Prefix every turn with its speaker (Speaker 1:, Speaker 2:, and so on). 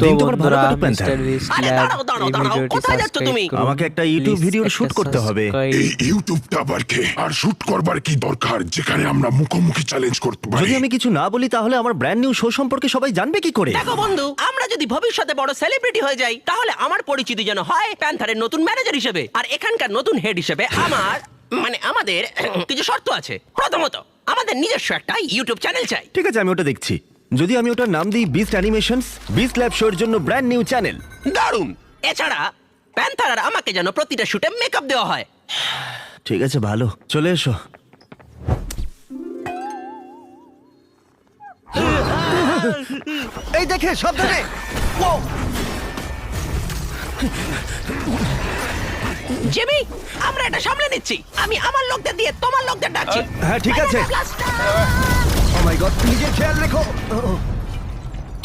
Speaker 1: তো
Speaker 2: দিন তোমার ভালো
Speaker 1: বন্ধুরা,
Speaker 2: কাটুক, প্যান্থার।
Speaker 1: মিস্টার বিস্ট
Speaker 3: আরে
Speaker 1: ল্যাব
Speaker 3: দাঁড়াও, দাঁড়াও,
Speaker 1: এই
Speaker 3: দাঁড়াও,
Speaker 1: ভিডিওটি
Speaker 3: কোথায় যাচ্ছ
Speaker 1: সাবস্ক্রাইব
Speaker 3: তুমি?
Speaker 1: করুন।
Speaker 2: আমাকে একটা ইউটিউব
Speaker 1: Please
Speaker 2: ভিডিওর
Speaker 1: একটা
Speaker 2: শুট করতে হবে।
Speaker 1: subscribe।
Speaker 4: এই ইউটিউবটা আবার কে? আর শুট করবার কি দরকার যেখানে আমরা মুখোমুখি চ্যালেঞ্জ করতে পারি?
Speaker 2: যদি আমি কিছু না বলি তাহলে আমার ব্র্যান্ড নিউ শো সম্পর্কে সবাই জানবে কি করে?
Speaker 3: দেখো বন্ধু, আমরা যদি ভবিষ্যতে বড় সেলিব্রিটি হয়ে যাই তাহলে আমার পরিচিতি যেন হয় প্যান্থারের নতুন ম্যানেজার হিসেবে, আর এখানকার নতুন হেড হিসেবে আমাদের কিছু শর্ত আছে। প্রথমত, আমাদের নিজস্ব একটা ইউটিউব চ্যানেল চাই।
Speaker 2: ঠিক আছে, আমি ওটা দেখছি। যদি আমি ওটার নাম দিই বিস্ট অ্যানিমেশনস, বিস্ট ল্যাব শোর জন্য ব্র্যান্ড নিউ চ্যানেল।
Speaker 3: দারুণ। এছাড়া প্যান্থার আর আমাকে যেন প্রতিটা শুটে মেকআপ দেওয়া হয়।
Speaker 2: ঠিক আছে, ভালো, চলে এসো। এই দেখে সাবধানে।
Speaker 3: জিমি, আমরা এটা সামলে নিচ্ছি। আমি আমার লোকদের দিয়ে তোমার লোকদের ডাকছি।
Speaker 2: হ্যাঁ, ঠিক আছে। ও মাই গড, নিজের খেয়াল রেখো।